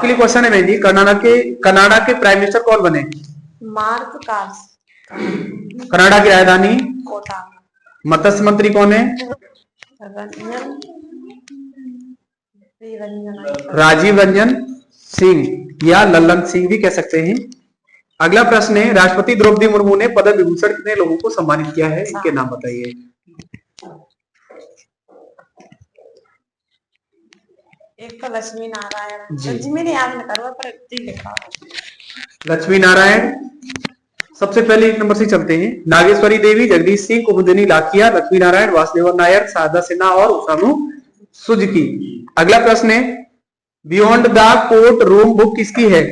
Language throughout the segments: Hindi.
आपके लिए क्वेश्चन है बहन जी, कनाडा के प्राइम मिनिस्टर कौन बने? Mark cars. कनाडा की राजधानी? कोटा। मत्स्य मंत्री कौन है? राजीव रंजन सिंह या लल्लन सिंह भी कह सकते हैं। अगला प्रश्न है, राष्ट्रपति द्रौपदी मुर्मू ने पद्म विभूषण कितने लोगों को सम्मानित किया है? इनके नाम बताइए। एक तो लक्ष्मी नारायण जी, मेरे याद न करो पर लिखा लक्ष्मी नारायण। सबसे पहले एक नंबर से चलते हैं। नागेश्वरी देवी, जगदीश सिंह, कुमुदिनी लाखिया, लक्ष्मी नारायण, वासुदेवन नायर, शारदा सिन्हा और ओसामू सुजुकी। अगला प्रश्न है, beyond the court room book किसकी है?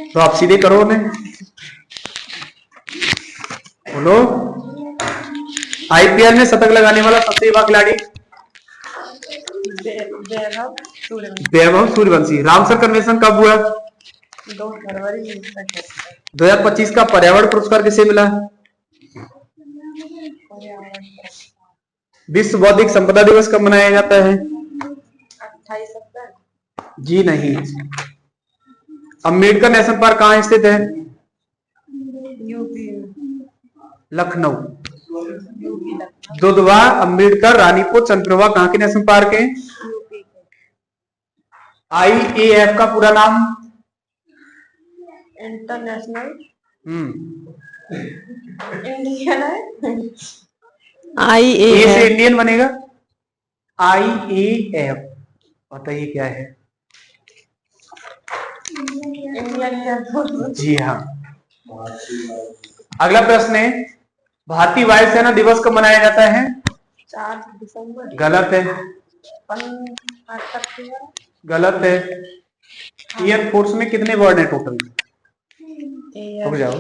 तो आप सीधे करो उन्हें, बोलो। आईपीएल में शतक लगाने वाला सबसे युवा खिलाड़ी? वैभव सूर्यवंशी। रामसर कन्वेंशन कब हुआ? 2 फरवरी 2025 का पर्यावरण पुरस्कार किसे मिला? विश्व बौद्धिक संपदा दिवस कब मनाया जाता है? 28 अप्रैल। जी नहीं। अम्बेडकर नेशनल पार्क कहाँ स्थित है? यूपी लखनऊ। दुधवा, अम्बेडकर, रानीपुर, चंद्रप्रभा कहाँ के नेशनल पार्क है? IAF का पूरा नाम? इंटरनेशनल इंडियन है। ए से इंडियन बनेगा। IAF बताइए क्या है? जी हाँ। अगला प्रश्न है, भारतीय वायुसेना दिवस कब मनाया जाता है? 4 दिसंबर। गलत है। गलत है। एयरफोर्स में कितने वर्ड है टोटल? रुक जाओ।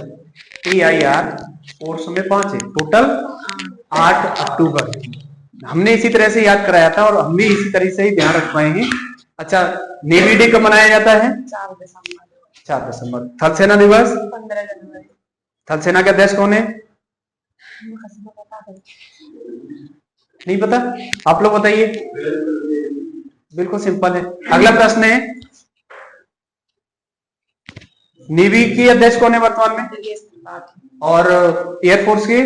EIR फोर्स में 5 है टोटल। 8 अक्टूबर। हमने इसी तरह से याद कराया था और हम भी इसी तरह से ही ध्यान रख पाए हैं। अच्छा, नेवी डे कब मनाया जाता है? 4 दिसंबर। 4 दिसंबर। थल सेना दिवस? 15 जनवरी। थल सेना के अध्यक्ष कौन है? नहीं पता? आप लोग बताइए। बिल्कुल सिंपल है। अगला प्रश्न है, नेवी की अध्यक्ष कौन है वर्तमान में? और एयरफोर्स के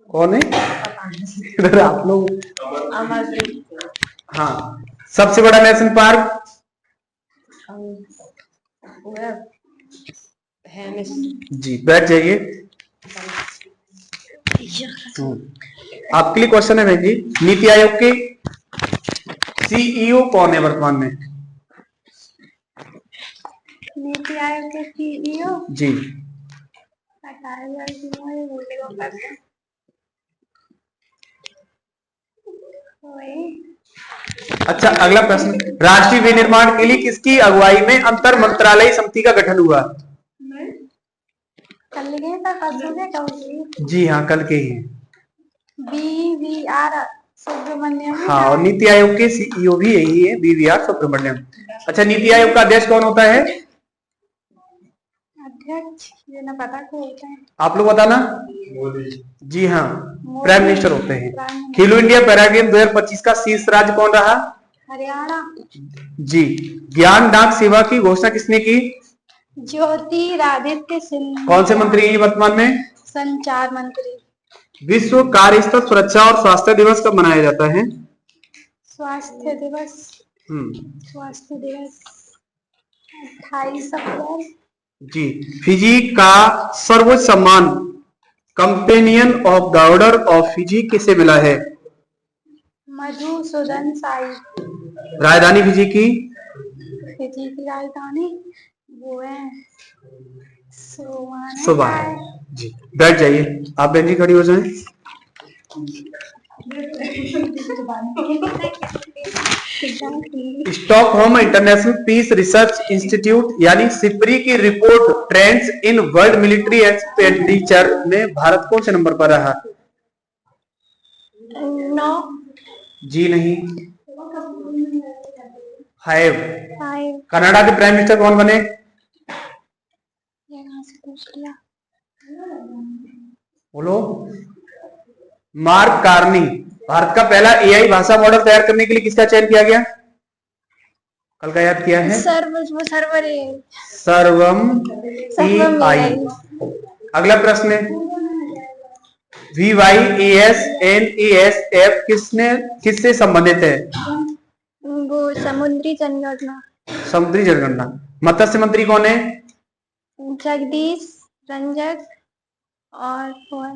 कौन है? इधर आप लोग। हाँ। सबसे बड़ा नेशनल पार्क? जी, बैठ जाइए। आपके लिए क्वेश्चन है भाई जी, नीति आयोग के CEO कौन है वर्तमान में? नीति आयोग के CEO जी। अच्छा, अगला प्रश्न, राष्ट्रीय विनिर्माण के लिए किसकी अगुवाई में अंतर मंत्रालय समिति का गठन हुआ? कल के जी हाँ, कल के ही। BVR सुब्रमण्यम। हाँ, और नीति आयोग के CEO भी यही है, BVR सुब्रमण्यम। अच्छा, नीति आयोग का अध्यक्ष कौन होता है? अध्यक्ष ये ना पता को होता है। आप लोग बताना। जी हाँ, प्राइम मिनिस्टर होते हैं। खेलो इंडिया पैरा गेम 2025 का शीर्ष राज्य कौन रहा? हरियाणा। जी। ज्ञान डाक सेवा की घोषणा किसने की? ज्योतिरादित्य सिंधिया। कौन से मंत्री हैं वर्तमान में? संचार मंत्री। विश्व कार्यस्थल सुरक्षा और स्वास्थ्य दिवस कब मनाया जाता है? स्वास्थ्य दिवस 28 अप्रैल। जी। फिजी का सर्वोच्च सम्मान companion of the order of Fiji किसे मिला है? मधुसूदन साई। राजधानी फिजी की? फिजी की राजधानी वो है सुबह। जी, बैठ जाइए। आप बहन जी खड़ी हो जाएं। Stockholm International Peace Research Institute यानी सिप्री की report trends in world military expenditure में भारत कौन से नंबर पर रहा? 9। जी नहीं। 5। कनाडा के प्राइम मिनिस्टर कौन बने? बोलो। Mark Carney. भारत का पहला एआई भाषा मॉडल तैयार करने के लिए किसका चयन किया गया? कल का याद किया है? सर्वम एआई। अगला प्रश्न है VYASNASF किससे संबंधित है? वो समुद्री जनगणना। समुद्री जनगणना। मत्स्य मंत्री कौन है? जगदीश रंजक और कौन?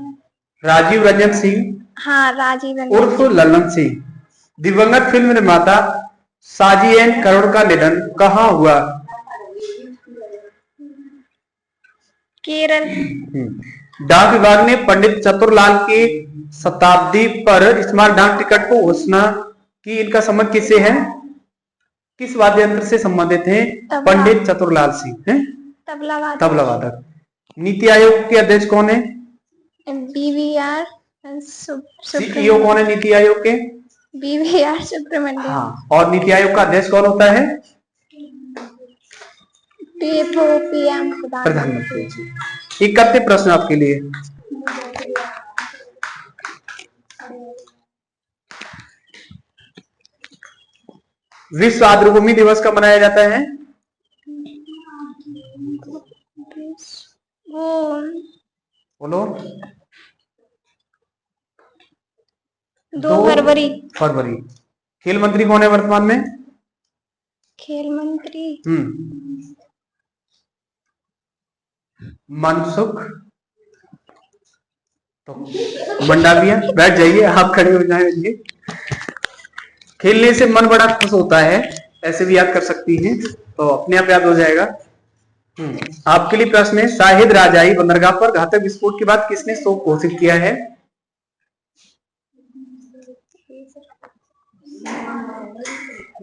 राजीव रंजन सिंह। हाँ, राजीव रंजन उर्फ ललन सिंह। दिवंगत फिल्म निर्माता साजी एन करोड़ का निधन कहाँ हुआ? केरल। डाक विभाग ने पंडित चतुरलाल की शताब्दी पर स्मारक डाक टिकट को घोषणा की। इनका संबंध किससे है? किस वाद्य यंत्र से संबंधित है? पंडित चतुरलाल सिंह है तबला वादक। नीति आयोग के अध्यक्ष कौन है? BVR सीईओ कौन है नीति आयोग के? BVR सुब्रमण्यम। हाँ, और नीति आयोग का अध्यक्ष कौन होता है? PM प्रधानमंत्री जी। 31 प्रश्न आपके लिए। विश्व आर्द्रभूमि दिवस कब मनाया जाता है? बोलो। 2 फरवरी। खेल मंत्री कौन है वर्तमान में? खेल मंत्री मनसुख तो मंडाविया। बैठ जाइए, आप खड़े हो जाएंगे। खेलने से मन बड़ा खुश होता है, ऐसे भी याद कर सकती हैं, तो अपने आप याद हो जाएगा। आपके लिए प्रश्न है शाहिद राजाई बंदरगाह पर घातक विस्फोट के बाद किसने शोक घोषित किया है?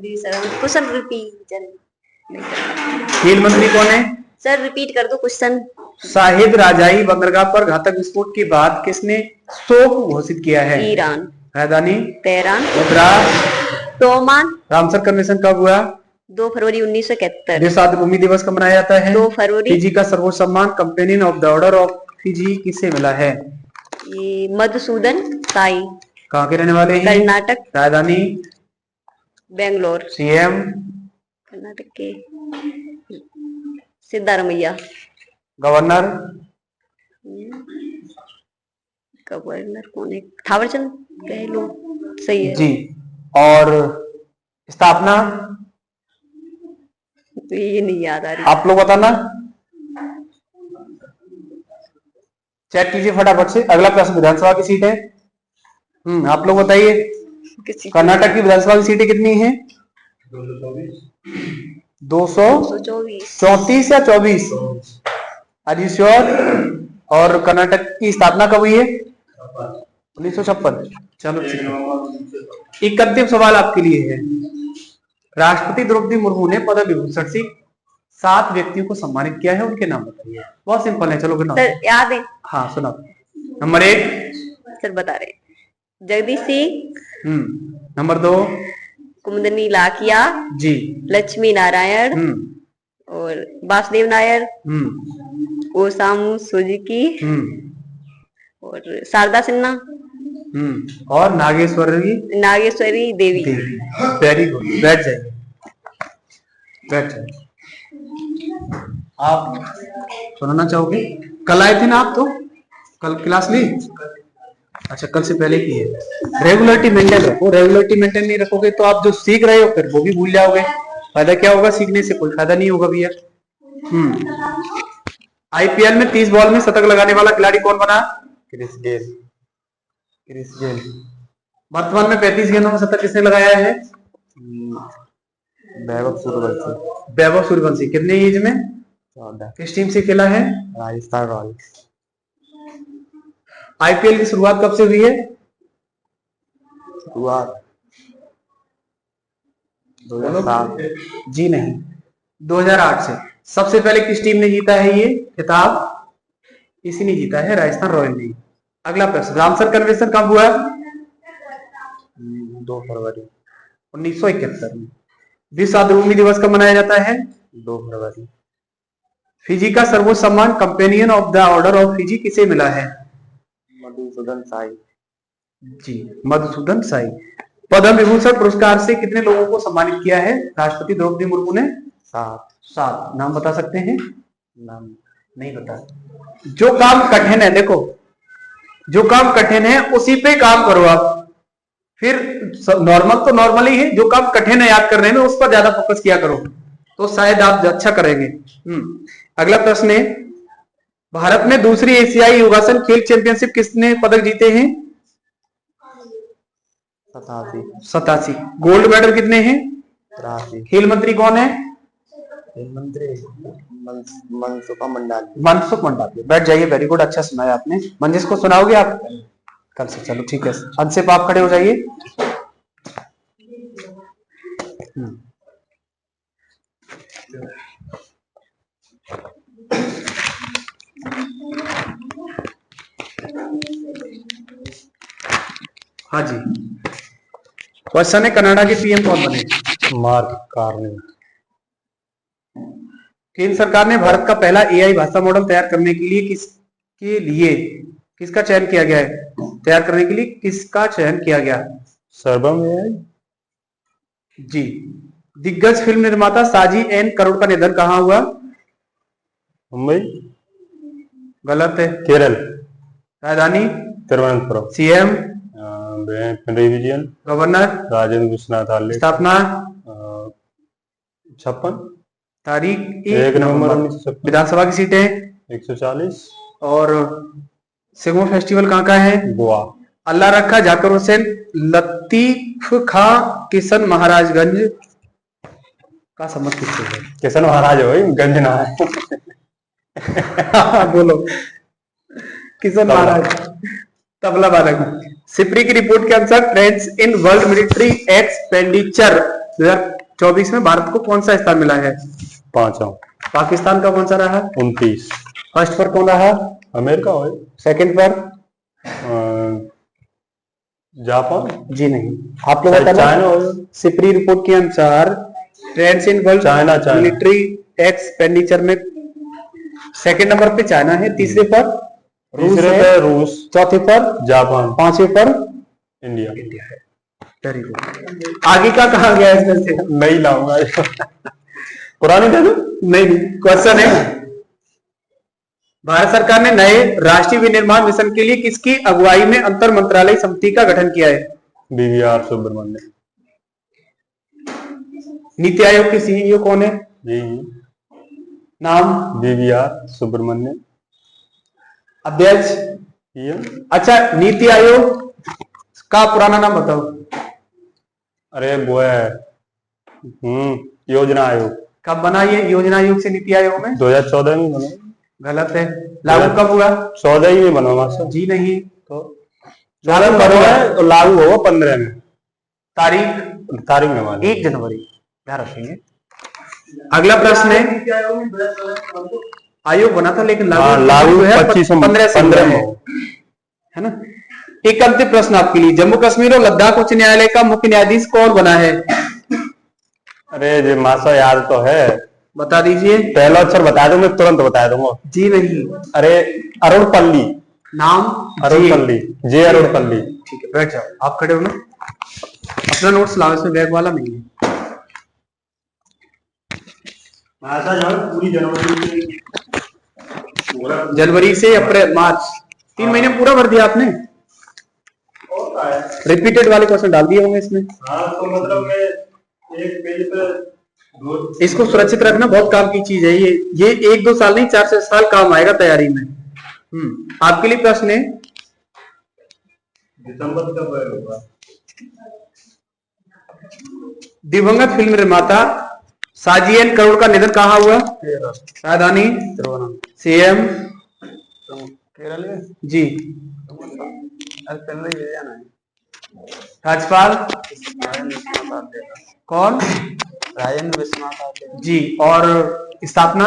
Question repeat. खेल मंत्री कौन है? सर रिपीट कर दो क्वेश्चन। शाहिद राजाई बंदरगाह पर घातक विस्फोट के बाद किसने शोक घोषित किया है? ईरान। हैदानी। Tehran. Madras. Oman. Ramsar convention कब हुआ? 2 फरवरी 1971। विश्व आर्द्रभूमि दिवस कब मनाया जाता है? 2 फरवरी। फिजी का सर्वोच्च सम्मान companion of the order of Fiji किसे मिला है? ये मधुसूदन साई। कहाँ के रहने वाले हैं? कर्नाटक। राजधानी? बेंगलोर। सीएम? कर्नाटक के सिद्धारमैया। गवर्नर? गवर्नर कौन है? थावरचंद गहलोत। सही है जी। और स्थापना? ये नहीं याद आ रही। आप लोग बताना, चेक कीजिए फटाफट से। अगला प्रश्न विधानसभा की सीट है। आप लोग बताइए कर्नाटक की विधानसभा की सीटें कितनी है? 234 या 24? Are you sure? और कर्नाटक की स्थापना कब हुई है? 1956। चलो ठीक है। 31 सवाल आपके लिए है। राष्ट्रपति द्रौपदी मुर्मू ने पद्म विभूषण से 7 व्यक्तियों को सम्मानित किया है, उनके नाम बताइए। बहुत सिंपल है, चलो सर याद है। हाँ सुना। नंबर 1 सर बता रहे जगदीश सिंह। नंबर 2 कुमुदनी लाकिया जी। लक्ष्मी नारायण और वासुदेव नायर। ओसामू सुजुकी और शारदा सिन्हा और नागेश्वरी देवी। Very good. बैठ जाइए, बैठ जाइए। आप सुनाना चाहोगे? कल आए थे ना आप? तो कल क्लास ली? अच्छा, कल से पहले की है। रेगुलरिटी मेंटेन रखो। रेगुलरिटी मेंटेन नहीं रखोगे तो आप जो सीख रहे हो फिर वो भी भूल जाओगे। फायदा क्या होगा? सीखने से कोई फायदा नहीं होगा भैया। आईपीएल में 30 बॉल में शतक लगाने वाला खिलाड़ी कौन बना? Chris Gayle. वर्तमान में 35 गेंदों में शतक किसने लगाया है? वैभव सूर्यवंशी। कितने एज में? 14। किस टीम से खेला है? राजस्थान रॉयल्स। आईपीएल की शुरुआत कब से हुई है? शुरुआत 2007 जी नहीं, 2008 से। सबसे पहले किस टीम ने जीता है ये खिताब? इसी ने जीता है, राजस्थान रॉयल ने। अगला प्रश्न, रामसर कन्वेंशन कब हुआ? 2 फरवरी 1971 में। विश्व आर्द्रभूमि दिवस कब मनाया जाता है? 2 फरवरी। फिजी का सर्वोच्च सम्मान companion of the order of Fiji किसे मिला है? मधुसूदन साई। जी मधुसूदन साई। पद्म विभूषण पुरस्कार से कितने लोगों को सम्मानित किया है राष्ट्रपति द्रौपदी मुर्मू ने? 7। नाम बता सकते हैं? नाम नहीं बता। जो काम कठिन है, देखो जो काम कठिन है उसी पे काम करो आप, फिर नॉर्मल तो नॉर्मल ही है, जो काम कठिन है याद करने में उस पर ज्यादा फोकस किया करो तो शायद आप अच्छा करेंगे। अगला प्रश्न है, भारत में दूसरी एशियाई योगासन खेल चैंपियनशिप किसने पदक जीते हैं? 87। गोल्ड मेडल कितने हैं? 83। खेल मंत्री कौन है? खेल मंत्री मनसुख मंडाविया। बैठ जाइए, वेरी गुड, अच्छा सुनाया आपने। मंजिश को सुनाओगे आप कल से? चलो ठीक है, अंशिप आप खड़े हो जाइए। हाँ जी, क्वेश्चन है, कनाडा के पीएम कौन बने? Mark Carney. केंद्र सरकार ने भारत का पहला एआई भाषा मॉडल तैयार करने के लिए किसका चयन किया गया है? तैयार करने के लिए किसका चयन किया गया? सर्वम एआई। जी। दिग्गज फिल्म निर्माता साजी एन करोड़ का निधन कहाँ हुआ? मुंबई। गलत है। केरल। राजधानी? तिरुवनंतपुरम। सीएम? पिनराई विजयन। गवर्नर? राजेंद्र विश्वनाथ आर्लेकर। स्थापना? 56। तारीख? 1 नवंबर 1956। विधानसभा की सीटें? 140। और सिगमो फेस्टिवल कहाँ का है? गोवा। अल्लाह रखा जाकिर हुसैन लतीफ खां किशन महाराजगंज का समझ किससे है? किशन महाराज हो गंज ना है। बोलो। किशन महाराज तबला बालक। सिप्री की रिपोर्ट के अनुसार trends in world military expenditure 2024 में भारत को कौन सा स्थान मिला है? 5वां। पाकिस्तान का कौन सा रहा? 29। फर्स्ट पर कौन रहा? अमेरिका हो। सेकंड पर? जापान। जी नहीं, आप लोग बताना। चाइना हो। सिप्री रिपोर्ट के अनुसार trends in world China military expenditure में सेकंड नंबर पे चाइना है, तीसरे पर तीसरे पे रूस, चौथे पर जापान, पांचवें पर इंडिया। है। Very good. आगे का कहा गया है इसमें से? नहीं लाऊंगा। पुरानी दे दो। नहीं, क्वेश्चन है, भारत सरकार ने नए राष्ट्रीय विनिर्माण मिशन के लिए किसकी अगुवाई में अंतर मंत्रालय समिति का गठन किया है? बीवीआर सुब्रमण्यम। नीति आयोग के सीईओ कौन है? जी। नाम? बीवीआर सुब्रमण्यम। अध्यक्ष? अच्छा, नीति आयोग का पुराना नाम बताओ। अरे वो है योजना आयोग। कब बना ये योजना आयोग से नीति आयोग में? 2014 में बना। गलत है। लागू कब हुआ? 14 ही में बना मास्टर जी नहीं, तो 14 में बना है तो लागू होगा 15 में। तारीख में माना 1 जनवरी, ध्यान रखेंगे। अगला प्रश्न है, आयोग बना था लेकिन लागू 15 में है ना। एक अंतिम प्रश्न आपके लिए, जम्मू कश्मीर और लद्दाख उच्च न्यायालय का मुख्य न्यायाधीश कौन बना है? अरे जी मासा याद तो है, बता दीजिए। पहला अक्षर बता दो, मैं तुरंत बता दूंगा। जी नहीं। अरे अरुणपल्ली। नाम? अरुणपल्ली, जे अरुणपल्ली। ठीक है, बैठ जाओ, आप खड़े हो ना। अपना नोट्स लाओ, इसमें बैग वाला नहीं है। जनवरी से अप्रैल मार्च 3 महीने पूरा भर दिया आपने। रिपीटेड वाले क्वेश्चन डाल दिए होंगे इसमें। तो मतलब मैं एक पेज पे इसको सुरक्षित रखना बहुत काम की चीज है। ये 1-2 साल नहीं, 4-6 साल काम आएगा तैयारी में। आपके लिए प्रश्न है, दिसंबर कब होगा? दिवंगत फिल्म निर्माता साजी एन करोड़ का निधन कहाँ हुआ? राजधानी? सीएम? केरल में जी। राज्यपाल? कौन? राजेंद्र विश्वनाथ जी। और स्थापना?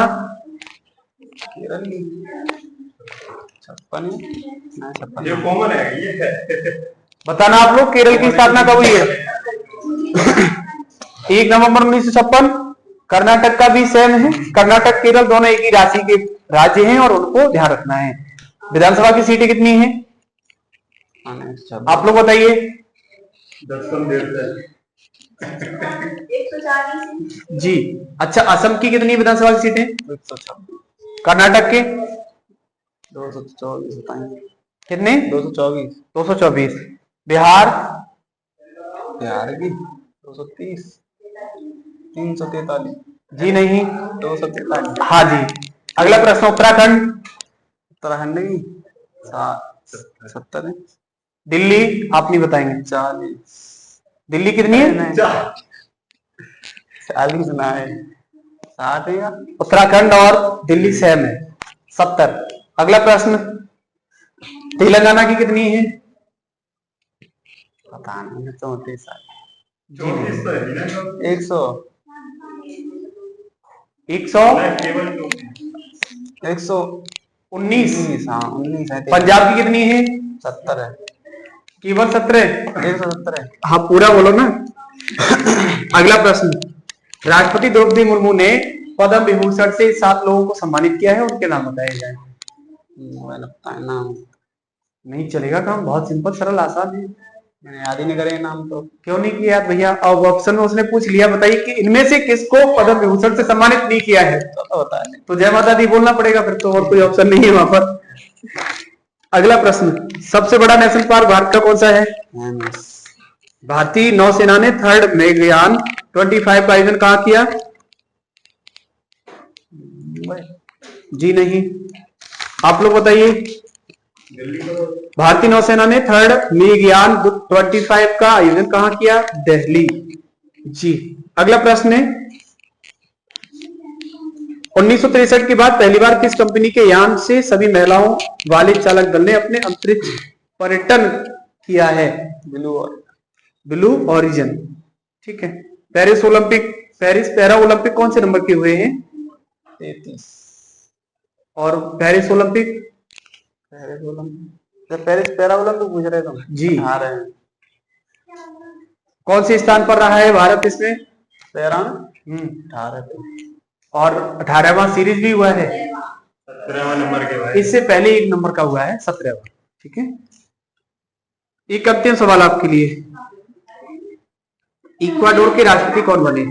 केरल की 56। ये कॉमन है ये। बताना आप लोग, केरल की स्थापना कब हुई है? 1 नवंबर 1956। कर्नाटक का भी सेम है। कर्नाटक केरल दोनों एक ही राशि के राज्य हैं और उनको ध्यान रखना है। विधानसभा की सीटें कितनी हैं? आप लोग बताइए। 10 कम 150। जी अच्छा, असम की कितनी विधानसभा की सीटें? 126। कर्नाटक के 224 कितने? 224। 224। बिहार? बिहार की 230। 343। जी नहीं। 243। हाँ जी। अगला प्रश्न, उत्तराखंड? उत्तराखंड की 70 है। दिल्ली? आप नहीं बताएंगे। 40। दिल्ली कितनी है? 40 ना है, 60 है या? उत्तराखंड और दिल्ली सेम है, 70। अगला प्रश्न, तेलंगाना की कितनी है? पता नहीं, 34 साल। 34 तो है ना? 100। 100? केवल 119। 19। हाँ 19 है। पंजाब की कितनी है? 70 है। केवल 17? 170 है। हाँ पूरा बोलो ना। अगला प्रश्न, राष्ट्रपति द्रौपदी मुर्मू ने पद्म विभूषण से 7 लोगों को सम्मानित किया है, उनके नाम बताए जाए। मुझे लगता है नाम नहीं चलेगा, काम बहुत सिंपल सरल आसान है। मैंने याद ही नहीं करे नाम तो। क्यों नहीं किया याद भैया? अब ऑप्शन में उसने पूछ लिया, बताइए कि इनमें से किसको पद्म विभूषण से सम्मानित नहीं किया है। तो होता है। तो जय माता दी बोलना पड़ेगा फिर तो, और कोई ऑप्शन नहीं है वहां पर। अगला प्रश्न, सबसे बड़ा नेशनल पार्क भारत का कौन सा है? भारतीय नौसेना ने 3rd मेगायान 25 का आयोजन कहाँ किया? जी नहीं। आप लोग बताइए। भारतीय नौसेना ने 3rd मेगायान 25 का आयोजन कहाँ किया? दिल्ली। जी। अगला प्रश्न है, 1963 के बाद पहली बार किस कंपनी के यान से सभी महिलाओं वाले चालक दल ने अपने अंतरिक्ष पर्यटन किया है? Blue origin. ठीक है। पेरिस पैरा ओलंपिक कौन से नंबर के हुए हैं? 33। और Paris Olympic? Paris para Olympic पूछ रहे तुम? जी। 18 है। कौन से स्थान पर रहा है भारत इसमें? पैरा 18 पे। और 18वां सीरीज भी हुआ है। 17वां नंबर के भाई। इससे पहले 1 नंबर का हुआ है 17वां। ठीक है। एक अंतिम सवाल आपके लिए, इक्वाडोर के राष्ट्रपति कौन बने?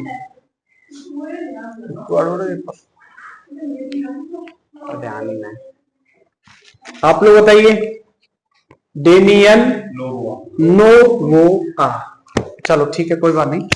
ध्यान ही नहीं। आप लोग बताइए। डेनियल नोवोआ। चलो ठीक है, कोई बात नहीं।